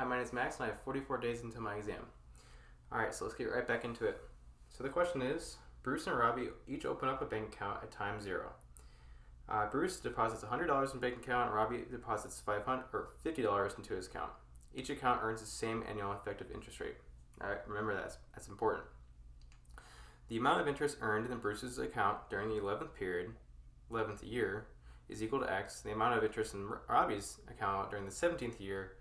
Hi, my name is Max and I have 44 days until my exam. Alright, so let's get right back into it. So the question is, Bruce and Robbie each open up a bank account at time 0. Bruce deposits $100 in bank account and Robbie deposits $50 into his account. Each account earns the same annual effective interest rate. Alright, remember that's important. The amount of interest earned in Bruce's account during the 11th year, is equal to X. The amount of interest in Robbie's account during the 17th year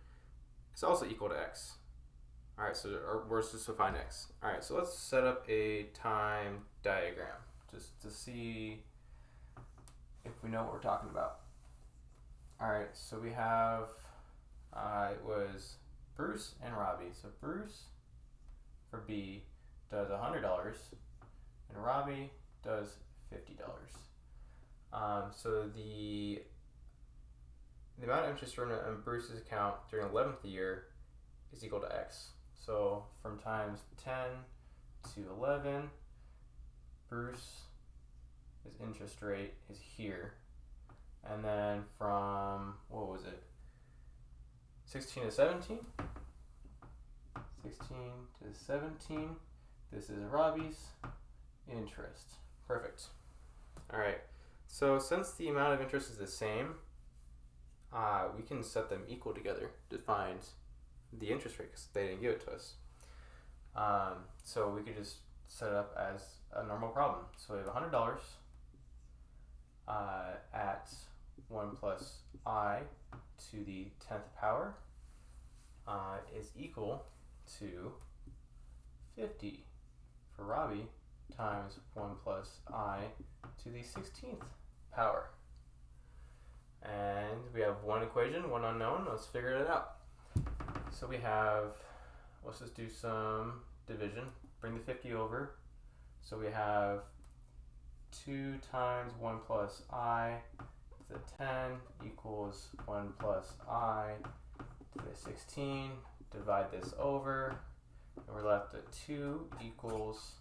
is also equal to X. Alright, so we're supposed to find X. Alright, so let's set up a time diagram just to see if we know what we're talking about. Alright, so we have, it was Bruce and Robbie. So Bruce, for B, does $100 and Robbie does $50. So the amount of interest earned in Bruce's account during the 11th year is equal to X. So from times 10 to 11, Bruce's interest rate is here. And then from, 16 to 17? 16 to 17, this is Robbie's interest. Perfect. Alright, so since the amount of interest is the same, we can set them equal together to find the interest rate because they didn't give it to us. So we could just set it up as a normal problem. So we have $100 at 1 plus I to the 10th power is equal to 50 for Robbie times 1 plus I to the 16th power. And we have one equation, one unknown. Let's figure it out. So we have, let's just do some division. Bring the 50 over. So we have 2 times 1 plus I to the 10 equals 1 plus I to the 16. Divide this over. And we're left at 2 equals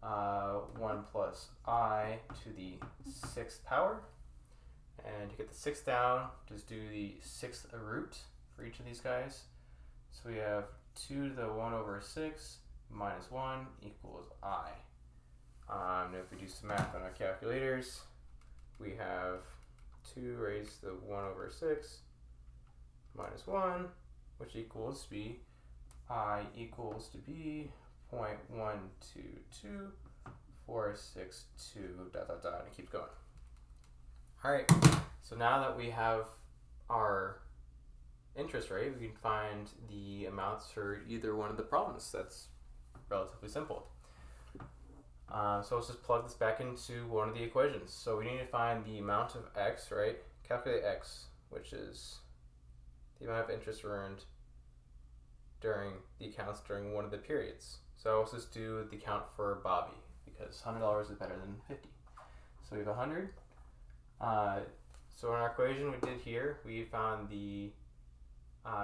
1 plus I to the 6th power. And to get the 6th down, just do the 6th root for each of these guys. So we have 2 to the 1 over 6 minus 1 equals I. And if we do some math on our calculators, we have 2 raised to the 1 over 6 minus 1, which equals B. I equals to be 0.122462 ... and it keeps going. Alright, so now that we have our interest rate, we can find the amounts for either one of the problems. That's relatively simple. So let's just plug this back into one of the equations. So we need to find the amount of X, right? Calculate X, which is the amount of interest earned during the accounts during one of the periods. So let's just do the count for Bobby because $100 is better than 50. So we have 100. So in our equation we did here, we found the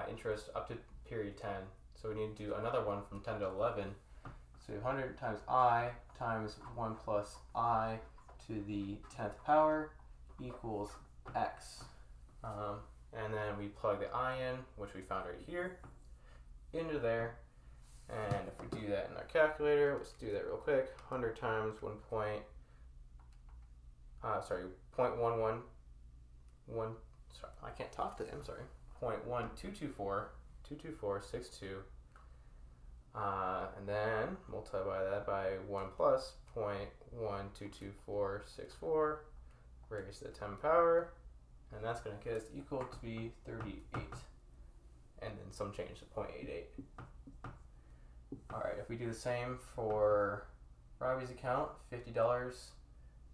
interest up to period 10. So we need to do another one from 10 to 11. So 100 times I times 1 plus I to the 10th power equals X. And then we plug the I in, which we found right here, into there. And if we do that in our calculator, let's do that real quick. 100 times 0.111, sorry, I can't talk today, I'm sorry. 0.1224262. And then multiply that by 1 plus 0.122464 raised to the 10 power, and that's going to get us equal to be 38, and then some change to 0.88. Alright, if we do the same for Robbie's account, $50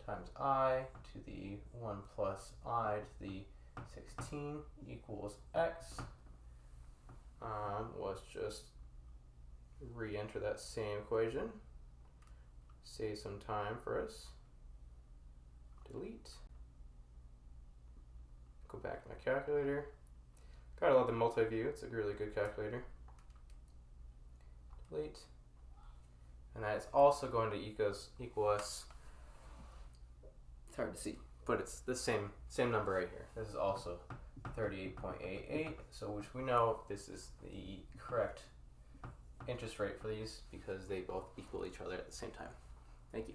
times I to the 1 plus I to the 16 equals X. Let's just re-enter that same equation. Save some time for us. Delete. Go back to my calculator. Gotta love the multi-view, it's a really good calculator. Delete. And that is also going to equal us, it's hard to see, but it's the same number right here. This is also 38.88. So which we know this is the correct interest rate for these because they both equal each other at the same time. Thank you.